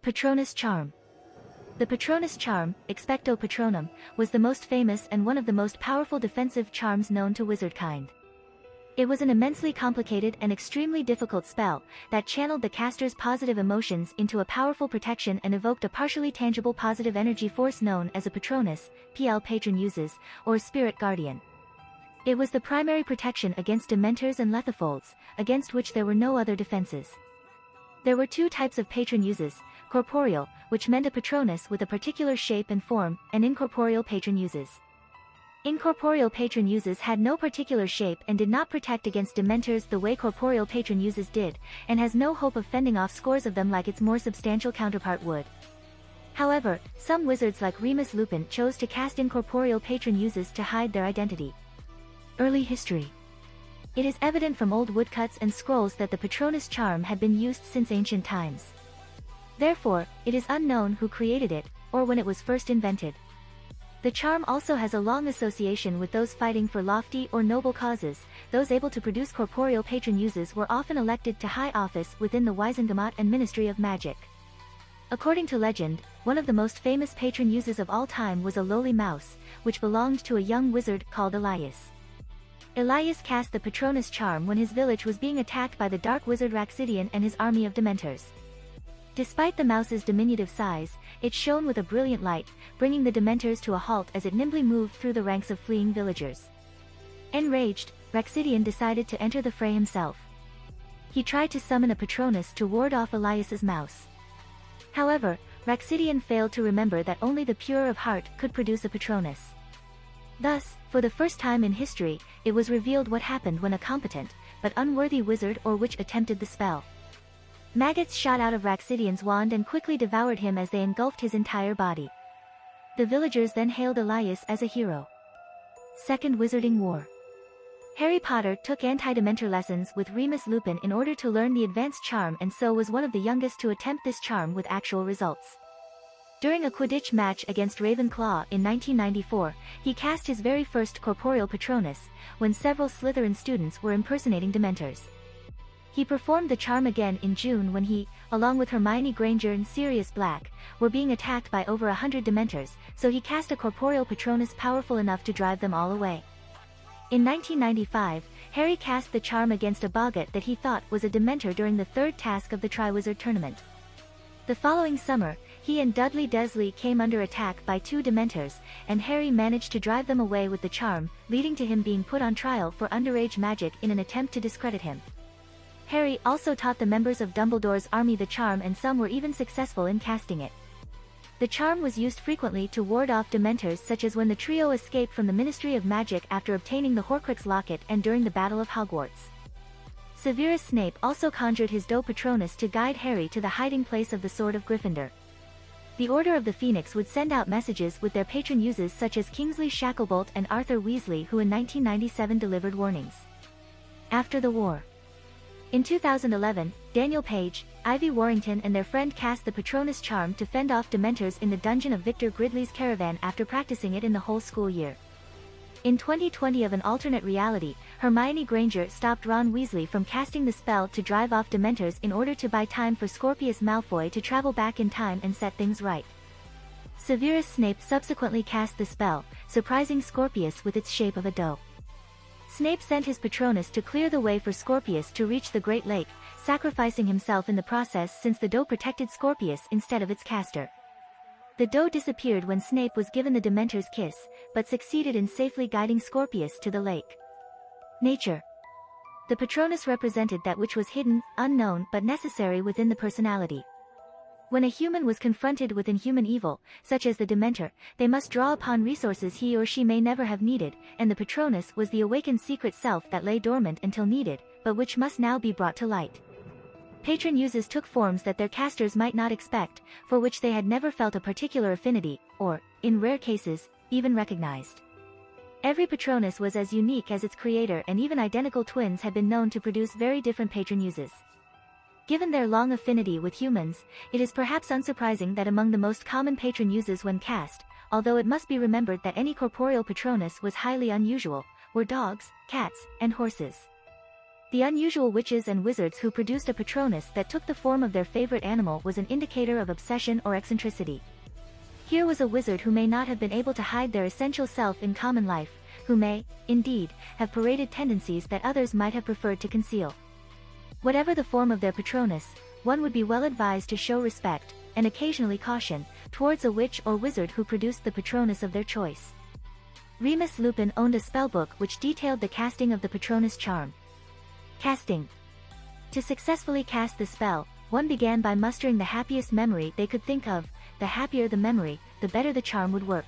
Patronus charm. The Patronus charm, Expecto Patronum, was the most famous and one of the most powerful defensive charms known to wizardkind. It was an immensely complicated and extremely difficult spell that channeled the caster's positive emotions into a powerful protection and evoked a partially tangible positive energy force known as a Patronus, PL patron uses, or spirit guardian. It was the primary protection against dementors and lethofolds, against which there were no other defenses. There were two types of patron uses: corporeal, which meant a Patronus with a particular shape and form, and incorporeal patron uses. Incorporeal patron uses had no particular shape and did not protect against dementors the way corporeal patron uses did, and has no hope of fending off scores of them like its more substantial counterpart would. However, some wizards like Remus Lupin chose to cast incorporeal patron uses to hide their identity. Early history. It is evident from old woodcuts and scrolls that the Patronus charm had been used since ancient times. Therefore, it is unknown who created it, or when it was first invented. The charm also has a long association with those fighting for lofty or noble causes. Those able to produce corporeal patron uses were often elected to high office within the Wisengamot and Ministry of Magic. According to legend, one of the most famous patron uses of all time was a lowly mouse, which belonged to a young wizard called Elias. Elias cast the Patronus charm when his village was being attacked by the dark wizard Raxidian and his army of dementors. Despite the mouse's diminutive size, it shone with a brilliant light, bringing the dementors to a halt as it nimbly moved through the ranks of fleeing villagers. Enraged, Raxidian decided to enter the fray himself. He tried to summon a Patronus to ward off Elias's mouse. However, Raxidian failed to remember that only the pure of heart could produce a Patronus. Thus, for the first time in history, it was revealed what happened when a competent, but unworthy wizard or witch attempted the spell. Maggots shot out of Raxidian's wand and quickly devoured him as they engulfed his entire body. The villagers then hailed Elias as a hero. Second Wizarding War. Harry Potter took anti-dementor lessons with Remus Lupin in order to learn the advanced charm, and so was one of the youngest to attempt this charm with actual results. During a Quidditch match against Ravenclaw in 1994, he cast his very first corporeal Patronus, when several Slytherin students were impersonating dementors. He performed the charm again in June when he, along with Hermione Granger and Sirius Black, were being attacked by over 100 dementors, so he cast a corporeal Patronus powerful enough to drive them all away. In 1995, Harry cast the charm against a boggart that he thought was a dementor during the third task of the Triwizard Tournament. The following summer, he and Dudley Dursley came under attack by two dementors, and Harry managed to drive them away with the charm, leading to him being put on trial for underage magic in an attempt to discredit him. Harry also taught the members of Dumbledore's army the charm, and some were even successful in casting it. The charm was used frequently to ward off dementors, such as when the trio escaped from the Ministry of Magic after obtaining the Horcrux locket and during the Battle of Hogwarts. Severus Snape also conjured his Do Patronus to guide Harry to the hiding place of the Sword of Gryffindor. The Order of the Phoenix would send out messages with their patron uses such as Kingsley Shacklebolt and Arthur Weasley, who in 1997 delivered warnings. After the war. In 2011, Daniel Page, Ivy Warrington and their friend cast the Patronus charm to fend off dementors in the dungeon of Victor Gridley's caravan after practicing it in the whole school year. In 2020 of an alternate reality, Hermione Granger stopped Ron Weasley from casting the spell to drive off dementors in order to buy time for Scorpius Malfoy to travel back in time and set things right. Severus Snape subsequently cast the spell, surprising Scorpius with its shape of a doe. Snape sent his Patronus to clear the way for Scorpius to reach the Great Lake, sacrificing himself in the process since the doe protected Scorpius instead of its caster. The doe disappeared when Snape was given the Dementor's kiss, but succeeded in safely guiding Scorpius to the lake. Nature. The Patronus represented that which was hidden, unknown but necessary within the personality. When a human was confronted with inhuman evil, such as the Dementor, they must draw upon resources he or she may never have needed, and the Patronus was the awakened secret self that lay dormant until needed, but which must now be brought to light. Patron uses took forms that their casters might not expect, for which they had never felt a particular affinity, or, in rare cases, even recognized. Every Patronus was as unique as its creator, and even identical twins had been known to produce very different patron uses. Given their long affinity with humans, it is perhaps unsurprising that among the most common patron uses when cast, although it must be remembered that any corporeal Patronus was highly unusual, were dogs, cats, and horses. The unusual witches and wizards who produced a Patronus that took the form of their favorite animal was an indicator of obsession or eccentricity. Here was a wizard who may not have been able to hide their essential self in common life, who may, indeed, have paraded tendencies that others might have preferred to conceal. Whatever the form of their Patronus, one would be well advised to show respect, and occasionally caution, towards a witch or wizard who produced the Patronus of their choice. Remus Lupin owned a spellbook which detailed the casting of the Patronus charm. Casting. To successfully cast the spell, one began by mustering the happiest memory they could think of. The happier the memory, the better the charm would work.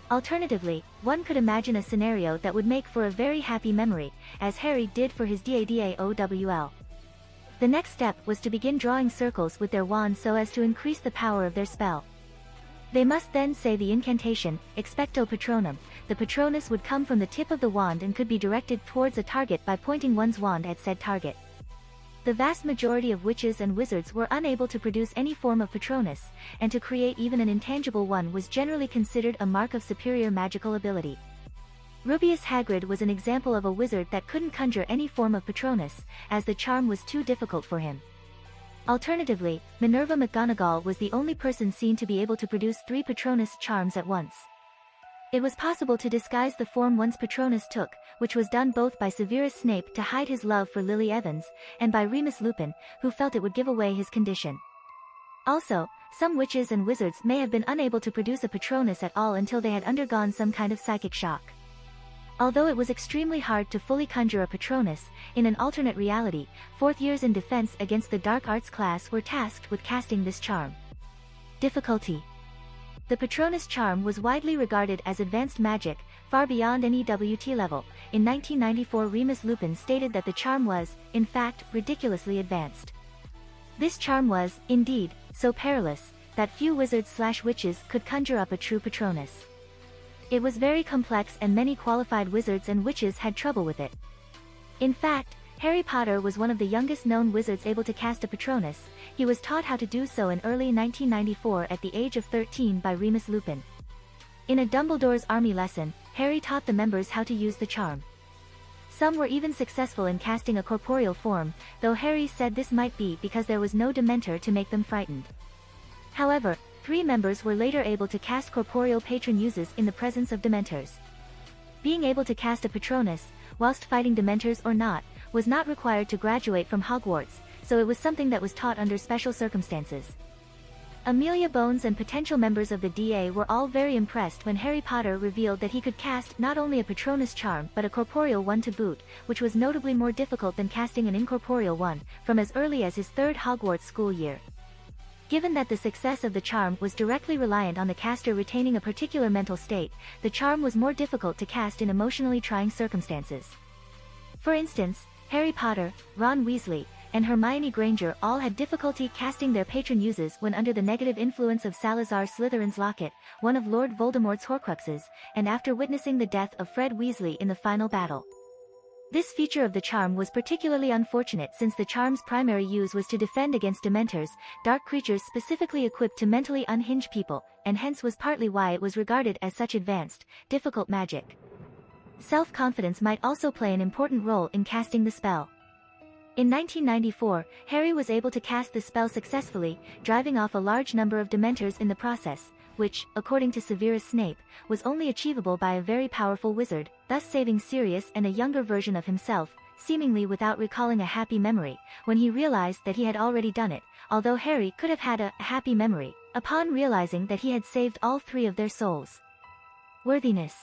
Alternatively, one could imagine a scenario that would make for a very happy memory, as Harry did for his DADAOWL. The next step was to begin drawing circles with their wand so as to increase the power of their spell. They must then say the incantation, Expecto Patronum. The Patronus would come from the tip of the wand and could be directed towards a target by pointing one's wand at said target. The vast majority of witches and wizards were unable to produce any form of Patronus, and to create even an intangible one was generally considered a mark of superior magical ability. Rubeus Hagrid was an example of a wizard that couldn't conjure any form of Patronus, as the charm was too difficult for him. Alternatively, Minerva McGonagall was the only person seen to be able to produce 3 Patronus charms at once. It was possible to disguise the form one's Patronus took, which was done both by Severus Snape to hide his love for Lily Evans, and by Remus Lupin, who felt it would give away his condition. Also, some witches and wizards may have been unable to produce a Patronus at all until they had undergone some kind of psychic shock. Although it was extremely hard to fully conjure a Patronus, in an alternate reality, 4th years in defense against the dark arts class were tasked with casting this charm. Difficulty. The Patronus charm was widely regarded as advanced magic, far beyond any EWT level. In 1994, Remus Lupin stated that the charm was, in fact, ridiculously advanced. This charm was, indeed, so perilous, that few wizards/witches could conjure up a true Patronus. It was very complex and many qualified wizards and witches had trouble with it. In fact, Harry Potter was one of the youngest known wizards able to cast a Patronus. He was taught how to do so in early 1994 at the age of 13 by Remus Lupin. In a Dumbledore's Army lesson, Harry taught the members how to use the charm. Some were even successful in casting a corporeal form, though Harry said this might be because there was no Dementor to make them frightened. However, 3 members were later able to cast corporeal Patronuses in the presence of Dementors. Being able to cast a Patronus, whilst fighting Dementors or not, was not required to graduate from Hogwarts, so it was something that was taught under special circumstances. Amelia Bones and potential members of the DA were all very impressed when Harry Potter revealed that he could cast not only a Patronus charm but a corporeal one to boot, which was notably more difficult than casting an incorporeal one, from as early as his 3rd Hogwarts school year. Given that the success of the charm was directly reliant on the caster retaining a particular mental state, the charm was more difficult to cast in emotionally trying circumstances. For instance, Harry Potter, Ron Weasley, and Hermione Granger all had difficulty casting their Patronuses when under the negative influence of Salazar Slytherin's locket, one of Lord Voldemort's Horcruxes, and after witnessing the death of Fred Weasley in the final battle. This feature of the charm was particularly unfortunate since the charm's primary use was to defend against Dementors, dark creatures specifically equipped to mentally unhinge people, and hence was partly why it was regarded as such advanced, difficult magic. Self-confidence might also play an important role in casting the spell. In 1994, Harry was able to cast the spell successfully, driving off a large number of Dementors in the process, which, according to Severus Snape, was only achievable by a very powerful wizard, thus saving Sirius and a younger version of himself, seemingly without recalling a happy memory, when he realized that he had already done it, although Harry could have had a happy memory, upon realizing that he had saved all 3 of their souls. Worthiness.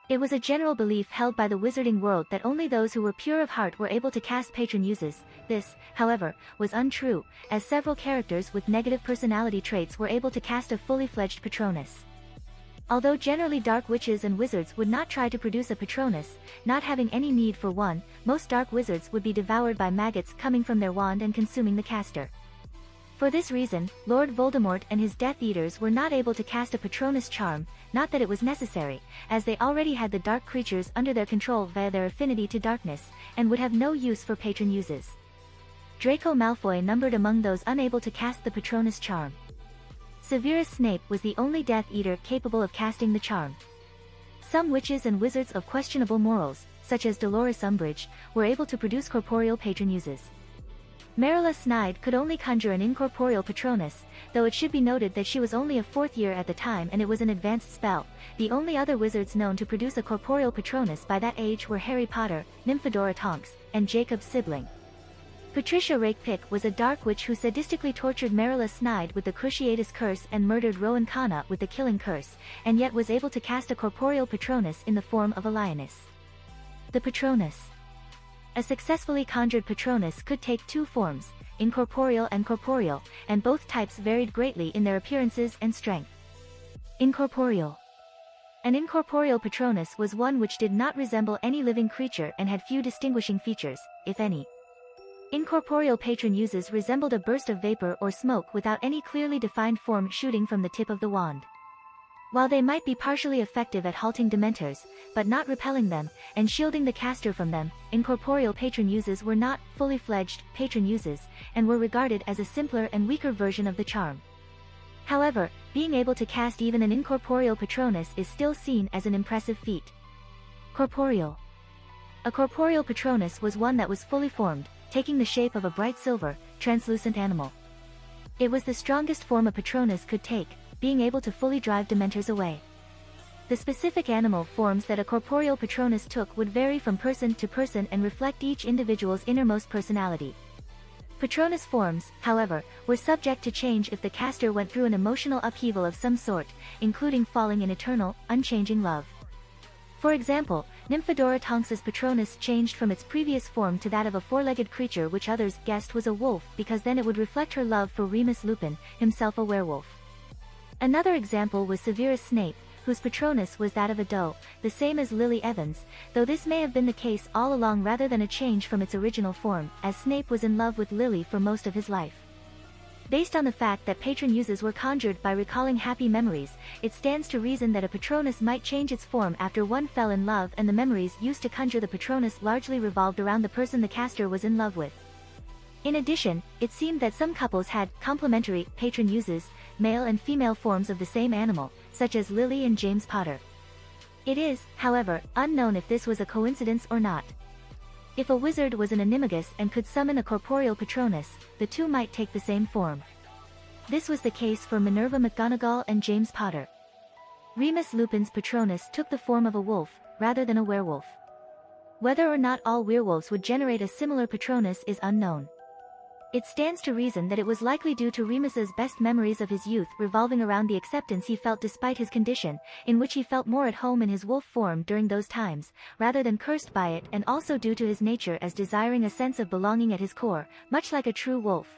It was a general belief held by the wizarding world that only those who were pure of heart were able to cast Patronuses. This, however, was untrue, as several characters with negative personality traits were able to cast a fully fledged Patronus. Although generally dark witches and wizards would not try to produce a Patronus, not having any need for one, most dark wizards would be devoured by maggots coming from their wand and consuming the caster. For this reason, Lord Voldemort and his Death Eaters were not able to cast a Patronus charm, not that it was necessary, as they already had the dark creatures under their control via their affinity to darkness, and would have no use for Patronuses. Draco Malfoy numbered among those unable to cast the Patronus charm. Severus Snape was the only Death Eater capable of casting the charm. Some witches and wizards of questionable morals, such as Dolores Umbridge, were able to produce corporeal patronuses. Marilla Snide could only conjure an incorporeal Patronus, though it should be noted that she was only a 4th year at the time and it was an advanced spell. The only other wizards known to produce a corporeal Patronus by that age were Harry Potter, Nymphadora Tonks, and Jacob's sibling. Patricia Rakepick was a dark witch who sadistically tortured Marilla Snide with the Cruciatus Curse and murdered Rowan Kana with the Killing Curse, and yet was able to cast a corporeal Patronus in the form of a lioness. The Patronus. A successfully conjured Patronus could take 2 forms, incorporeal and corporeal, and both types varied greatly in their appearances and strength. Incorporeal. An incorporeal Patronus was one which did not resemble any living creature and had few distinguishing features, if any. Incorporeal patronuses resembled a burst of vapor or smoke without any clearly defined form shooting from the tip of the wand. While they might be partially effective at halting dementors, but not repelling them, and shielding the caster from them, incorporeal patronuses were not fully fledged patronuses, and were regarded as a simpler and weaker version of the charm. However, being able to cast even an incorporeal Patronus is still seen as an impressive feat. Corporeal. A corporeal Patronus was one that was fully formed, taking the shape of a bright silver, translucent animal. It was the strongest form a Patronus could take, being able to fully drive dementors away. The specific animal forms that a corporeal Patronus took would vary from person to person and reflect each individual's innermost personality. Patronus forms, however, were subject to change if the caster went through an emotional upheaval of some sort, including falling in eternal, unchanging love. For example, Nymphadora Tonks's Patronus changed from its previous form to that of a 4-legged creature which others guessed was a wolf because then it would reflect her love for Remus Lupin, himself a werewolf. Another example was Severus Snape, whose Patronus was that of a doe, the same as Lily Evans, though this may have been the case all along rather than a change from its original form, as Snape was in love with Lily for most of his life. Based on the fact that patronuses were conjured by recalling happy memories, it stands to reason that a Patronus might change its form after one fell in love, and the memories used to conjure the Patronus largely revolved around the person the caster was in love with. In addition, it seemed that some couples had complementary patronuses, male and female forms of the same animal, such as Lily and James Potter. It is, however, unknown if this was a coincidence or not. If a wizard was an animagus and could summon a corporeal Patronus, the two might take the same form. This was the case for Minerva McGonagall and James Potter. Remus Lupin's Patronus took the form of a wolf, rather than a werewolf. Whether or not all werewolves would generate a similar Patronus is unknown. It stands to reason that it was likely due to Remus's best memories of his youth revolving around the acceptance he felt despite his condition, in which he felt more at home in his wolf form during those times, rather than cursed by it, and also due to his nature as desiring a sense of belonging at his core, much like a true wolf.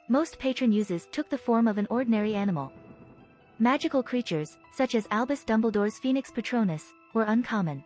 Most patronuses took the form of an ordinary animal. Magical creatures, such as Albus Dumbledore's Phoenix Patronus, were uncommon.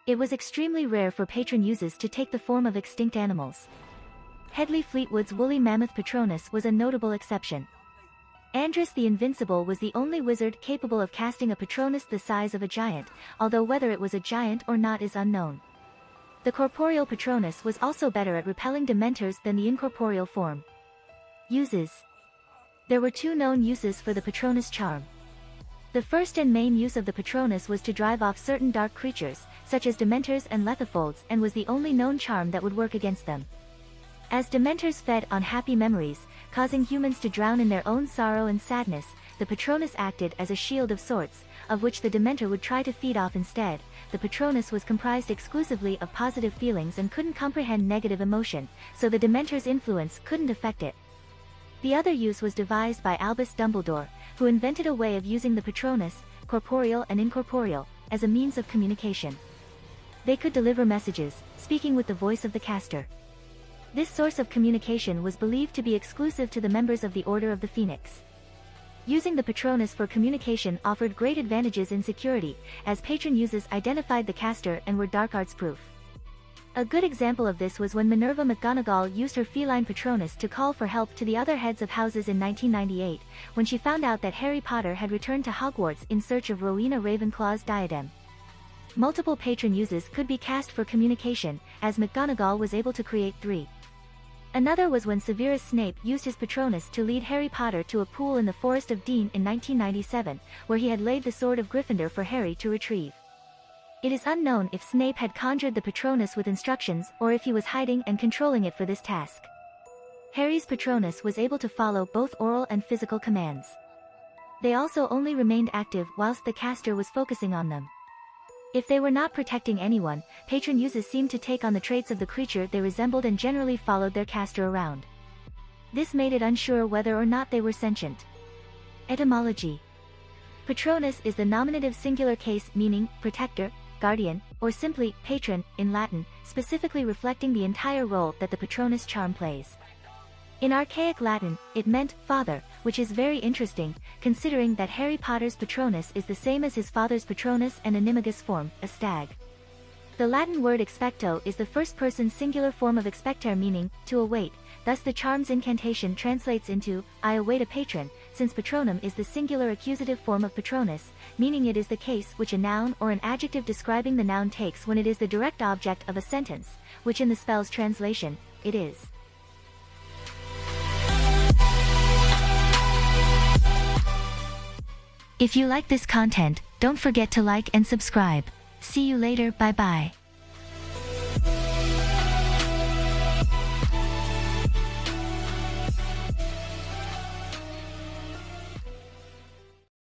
It was extremely rare for patronuses to take the form of extinct animals. Hedley Fleetwood's woolly mammoth Patronus was a notable exception. Andrus the Invincible was the only wizard capable of casting a Patronus the size of a giant, although whether it was a giant or not is unknown. The corporeal Patronus was also better at repelling dementors than the incorporeal form. Uses. There were 2 known uses for the Patronus charm. The first and main use of the Patronus was to drive off certain dark creatures, such as dementors and lethofolds, and was the only known charm that would work against them. As dementors fed on happy memories, causing humans to drown in their own sorrow and sadness, the Patronus acted as a shield of sorts, of which the dementor would try to feed off instead. The Patronus was comprised exclusively of positive feelings and couldn't comprehend negative emotion, so the dementor's influence couldn't affect it. The other use was devised by Albus Dumbledore, who invented a way of using the Patronus, corporeal and incorporeal, as a means of communication. They could deliver messages, speaking with the voice of the caster. This source of communication was believed to be exclusive to the members of the Order of the Phoenix. Using the Patronus for communication offered great advantages in security, as patronuses identified the caster and were dark arts proof. A good example of this was when Minerva McGonagall used her feline Patronus to call for help to the other heads of houses in 1998, when she found out that Harry Potter had returned to Hogwarts in search of Rowena Ravenclaw's diadem. Multiple patronuses could be cast for communication, as McGonagall was able to create 3. Another was when Severus Snape used his Patronus to lead Harry Potter to a pool in the Forest of Dean in 1997, where he had laid the sword of Gryffindor for Harry to retrieve. It is unknown if Snape had conjured the Patronus with instructions or if he was hiding and controlling it for this task. Harry's Patronus was able to follow both oral and physical commands. They also only remained active whilst the caster was focusing on them. If they were not protecting anyone, patron uses seemed to take on the traits of the creature they resembled and generally followed their caster around. This made it unsure whether or not they were sentient. Etymology. Patronus is the nominative singular case meaning protector, guardian, or simply patron in Latin, specifically reflecting the entire role that the Patronus charm plays. In archaic Latin, it meant father, which is very interesting, considering that Harry Potter's Patronus is the same as his father's Patronus and animagus form, a stag. The Latin word expecto is the first-person singular form of expectare meaning, to await, thus the charm's incantation translates into, I await a patron, since patronum is the singular accusative form of Patronus, meaning it is the case which a noun or an adjective describing the noun takes when it is the direct object of a sentence, which in the spell's translation, it is. If you like this content, don't forget to like and subscribe. See you later, bye bye.